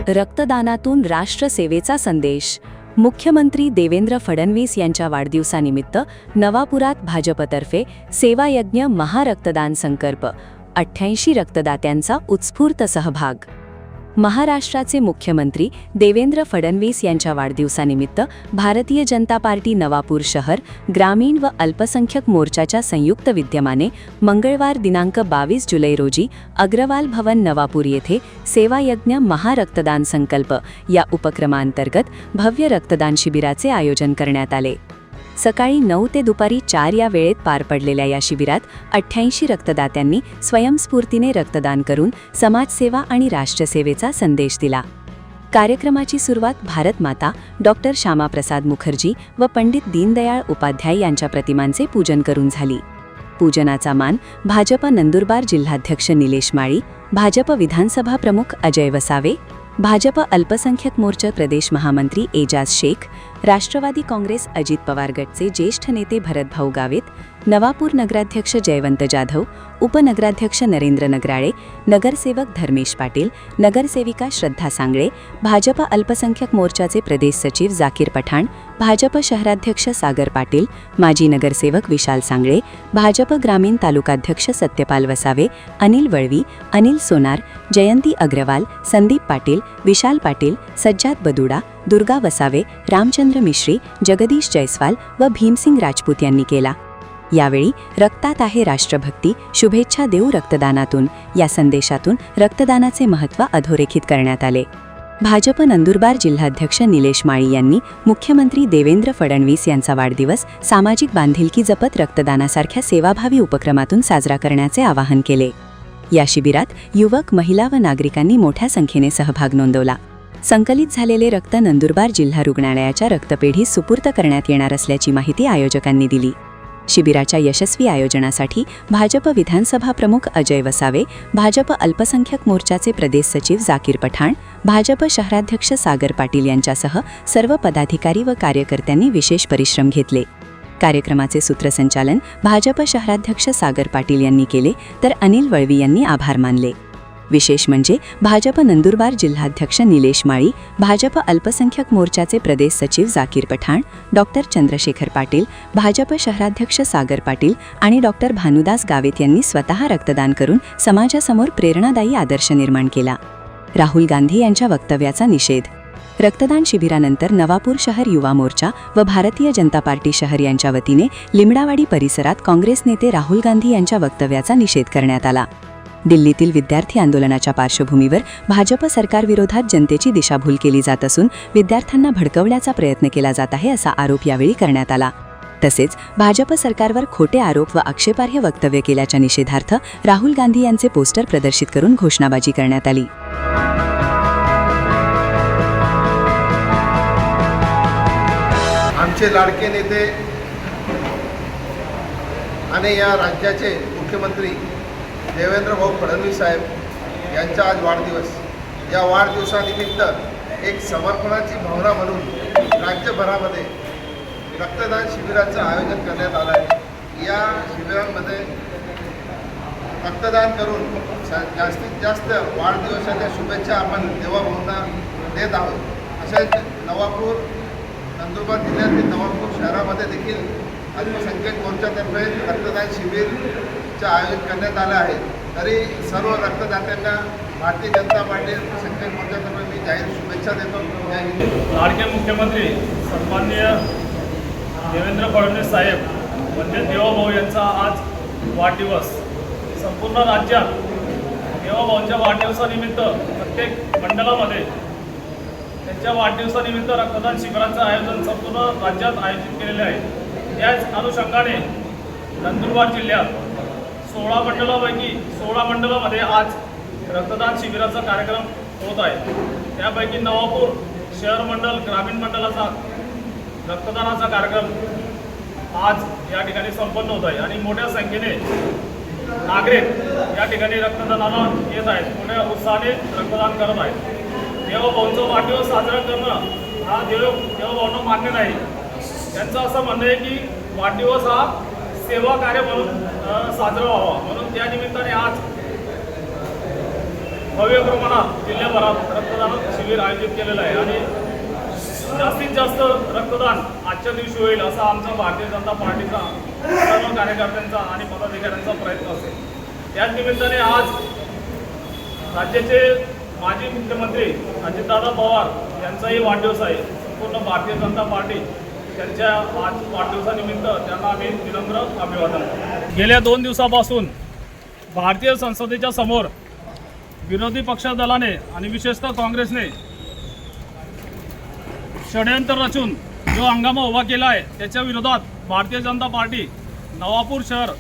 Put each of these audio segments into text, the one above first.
रक्तदानातून राष्ट्रसेवेचा संदेश. मुख्यमंत्री देवेंद्र फडणवीस यांच्या वाढदिवसानिमित्त नवापुरात भाजपतर्फे सेवायज्ञ महारक्तदान संकल्प. 88 रक्तदात्यांचा उत्स्फूर्त सहभाग. महाराष्ट्राचे मुख्यमंत्री देवेंद्र फडणवीस यांच्या वाढदिवसानिमित्त भारतीय जनता पार्टी नवापूर शहर ग्रामीण व अल्पसंख्यक मोर्चाच्या संयुक्त विद्यमाने मंगळवार दिनांक 22 जुलै रोजी अग्रवाल भवन नवापूर येथे सेवायज्ञ महारक्तदान संकल्प या उपक्रमांतर्गत भव्य रक्तदान शिबिराचे आयोजन करण्यात आले. सकाळी 9 ते दुपारी 4 या वेळेत पार पडलेल्या या शिबिरात 88 रक्तदात्यांनी स्वयंस्फूर्तीने रक्तदान करून समाजसेवा आणि राष्ट्रसेवेचा संदेश दिला. कार्यक्रमाची सुरुवात भारतमाता डॉक्टर श्यामाप्रसाद मुखर्जी व पंडित दीनदयाळ उपाध्याय यांच्या प्रतिमांचे पूजन करून झाली. पूजनाचा मान भाजप नंदुरबार जिल्हाध्यक्ष निलेश माळी, भाजप विधानसभा प्रमुख अजय वसावे, भाजप अल्पसंख्यक मोर्चा प्रदेश महामंत्री एजाज शेख, राष्ट्रवादी काँग्रेस अजित पवार गटचे ज्येष्ठ नेते भरतभाऊ गावित, नवापूर नगराध्यक्ष जयवंत जाधव, उपनगराध्यक्ष नरेंद्र नगराळे, नगरसेवक धर्मेश पाटील, नगरसेविका श्रद्धा सांगळे, भाजप अल्पसंख्यक मोर्चाचे प्रदेश सचिव जाकीर पठाण, भाजप शहराध्यक्ष सागर पाटील, माजी नगरसेवक विशाल सांगळे, भाजप ग्रामीण तालुकाध्यक्ष सत्यपाल वसावे, अनिल वळवी, अनिल सोनार, जयंती अग्रवाल, संदीप पाटील, विशाल पाटील, सज्जाद बदुडा, दुर्गा वसावे, रामचंद्र मिश्री, जगदीश जयस्वाल व भीमसिंग राजपूत यांनी केला. यावेळी रक्तात आहे राष्ट्रभक्ती, शुभेच्छा देऊ रक्तदानातून या संदेशातून रक्तदानाचे महत्त्व अधोरेखित करण्यात आले. भाजप नंदुरबार जिल्हाध्यक्ष निलेश माळी यांनी मुख्यमंत्री देवेंद्र फडणवीस यांचा वाढदिवस सामाजिक बांधिलकी जपत रक्तदानासारख्या सेवाभावी उपक्रमातून साजरा करण्याचे आवाहन केले. या शिबिरात युवक, महिला व नागरिकांनी मोठ्या संख्येने सहभाग नोंदवला. संकलित झालेले रक्त नंदुरबार जिल्हा रुग्णालयाच्या रक्तपेढीस सुपूर्द करण्यात येणार असल्याची माहिती आयोजकांनी दिली. शिबिराच्या यशस्वी आयोजनासाठी भाजप विधानसभा प्रमुख अजय वसावे, भाजप अल्पसंख्यक मोर्चाचे प्रदेश सचिव जाकीर पठाण, भाजप शहराध्यक्ष सागर पाटील यांच्यासह सर्व पदाधिकारी व कार्यकर्त्यांनी विशेष परिश्रम घेतले. कार्यक्रमाचे सूत्रसंचालन भाजप शहराध्यक्ष सागर पाटील यांनी केले, तर अनिल वळवी यांनी आभार मानले. विशेष म्हणजे भाजप नंदुरबार जिल्हाध्यक्ष निलेश माळी, भाजप अल्पसंख्यक मोर्चाचे प्रदेश सचिव जाकीर पठाण, डॉक्टर चंद्रशेखर पाटील, भाजप शहराध्यक्ष सागर पाटील आणि डॉक्टर भानुदास गावित यांनी स्वतः रक्तदान करून समाजासमोर प्रेरणादायी आदर्श निर्माण केला. राहुल गांधी यांच्या वक्तव्याचा निषेध. रक्तदान शिबिरानंतर नवापूर शहर युवा मोर्चा व भारतीय जनता पार्टी शहर यांच्या वतीने लिमडावाडी परिसरात काँग्रेस नेते राहुल गांधी यांच्या वक्तव्याचा निषेध करण्यात आला. दिल्लीतील विद्यार्थी आंदोलनाच्या पार्श्वभूमीवर भाजप सरकारविरोधात जनतेची दिशाभूल केली जात असून विद्यार्थ्यांना भडकवण्याचा प्रयत्न केला जात आहे असा आरोप यावेळी करण्यात आला. तसेच भाजप सरकारवर खोटे आरोप व आक्षेपार्ह वक्तव्य केल्याच्या निषेधार्थ राहुल गांधी यांचे पोस्टर प्रदर्शित करून घोषणाबाजी करण्यात आली. आमचे लाडके नेते आणि या राज्याचे मुख्यमंत्री देवेंद्र भाऊ फडणवीस साहेब यांचा आज वाढदिवस. या वाढदिवसानिमित्त एक समर्पणाची भावना म्हणून राज्यभरामध्ये रक्तदान शिबिराचं आयोजन करण्यात आलं आहे. या शिबिरांमध्ये रक्तदान करून जास्तीत जास्त वाढदिवसाच्या शुभेच्छा आपण देवाभाऊंना देत आहोत. अशाच नवापूर नंदुरबार जिल्ह्यातील नवापूर शहरामध्ये देखील अल्पसंख्यक मोर्चातर्फे रक्तदान शिबिरचं आयोजन करण्यात आलं आहे. तरी सर्व रक्तदात्यांना भारतीय जनता पार्टी अल्पसंख्यक मोर्चातर्फे मी जाहीर शुभेच्छा देतो. लाडके मुख्यमंत्री सन्माननीय देवेंद्र फडणवीस साहेब म्हणजे देवाभाऊ यांचा आज वाढदिवस. संपूर्ण राज्यात देवाभाऊंच्या वाढदिवसानिमित्त प्रत्येक मंडळामध्ये त्यांच्या वाढदिवसानिमित्त रक्तदान शिबिराचं आयोजन संपूर्ण राज्यात आयोजित केलेले आहे. याच अनुषंगाने नंदुरबार जिल्ह्यात 16 मंडळापैकी 16 मंडळामध्ये आज रक्तदान शिबिराचा कार्यक्रम होत आहे. त्यापैकी नवापूर शहर मंडळ ग्रामीण मंडळाचा रक्तदानाचा कार्यक्रम आज या ठिकाणी संपन्न होत आहे आणि मोठ्या संख्येने नागरिक या ठिकाणी रक्तदानाला येत आहेत, मोठ्या उत्साहाने रक्तदान करत आहेत. देवाभाऊंचा वाढदिवस साजरा करणं हा देवाभाऊंना मान्य नाही. त्यांचं असं म्हणणं आहे की वाढदिवस हा सेवा कार्य म्हणून साजरा व्हावा, म्हणून त्या निमित्ताने आज भव्य प्रमाणात जिल्ह्याभरात रक्तदान शिबिर आयोजित केलेलं आहे आणि जास्तीत जास्त रक्तदान आजच्या दिवशी होईल असा आमचा भारतीय जनता पार्टीचा सर्व कार्यकर्त्यांचा आणि पदाधिकाऱ्यांचा प्रयत्न असेल। त्याच निमित्ताने आज राज्याचे माजी मुख्यमंत्री अजितदादा पवार यांचाही वाढदिवस आहे। संपूर्ण भारतीय जनता पार्टी त्यांच्या आज वाढदिवसानिमित्त त्यांना आम्ही विनम्र अभिवादन करतो। गेल्या 2 दिवसापासून भारतीय संसदेच्या समोर विरोधी पक्ष दलाने आणि विशेषतः काँग्रेसने षडयंत्र रचून जो हंगामा उभा केला आहे त्याच्या विरोधात भारतीय जनता पार्टी नवापूर शहर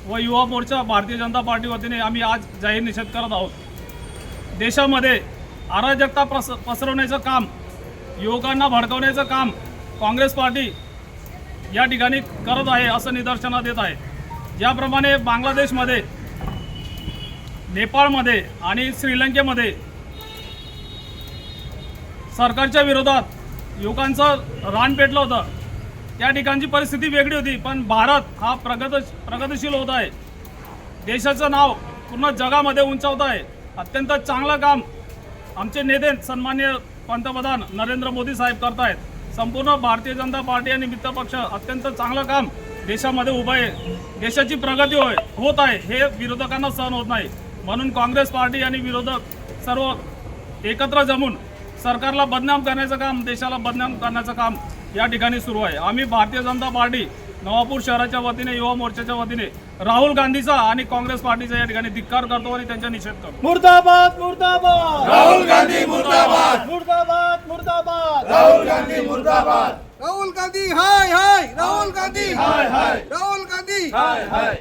व युवा मोर्चा भारतीय जनता पार्टी वतीने आम्ही आज जाहीर निषेध करत आहोत। देशामध्ये अराजकता पसरवण्याचं काम, युवकांना भडकवण्याचं काम काँग्रेस पार्टी या ठिकाणी करत आहे असं निदर्शनात येत आहे। ज्याप्रमाणे बांगलादेशमध्ये, नेपाळमध्ये आणि श्रीलंकेमध्ये सरकारच्या विरोधात युवकांचं रान पेटलं होतं, त्या ठिकाणची परिस्थिती वेगळी होती। पण भारत हा प्रगतिशील होत आहे, देशाचं नाव पूर्ण जगामध्ये उंचावत आहे। अत्यंत चांगलं काम आमचे नेते सन्माननीय पंतप्रधान नरेंद्र मोदी साहेब करत आहेत। संपूर्ण भारतीय जनता पार्टी आणि मित्र पक्ष अत्यंत चांगलं काम देशामध्ये उभं आहे। देशाची प्रगती होत आहे हे विरोधकांना सहन होत नाही, म्हणून काँग्रेस पार्टी आणि विरोधक सर्व एकत्र जमून सरकारला बदनाम करण्याचं काम, देशाला बदनाम करण्याचं काम या ठिकाणी सुरू आहे। आम्ही भारतीय जनता पार्टी नवापूर शहराच्या वतीने, युवा मोर्चाच्या वतीने राहुल गांधीचा आणि काँग्रेस पार्टीचा या ठिकाणी धिक्कार करतो आणि त्यांचा निषेध करतो। मुर्दाबाद मुर्दाबाद राहुल गांधी मुर्दाबाद मुर्दाबाद मुर्दाबाद राहुल गांधी मुर्दाबाद राहुल गांधी हाय हाय राहुल गांधी हाय हाय राहुल गांधी हाय हाय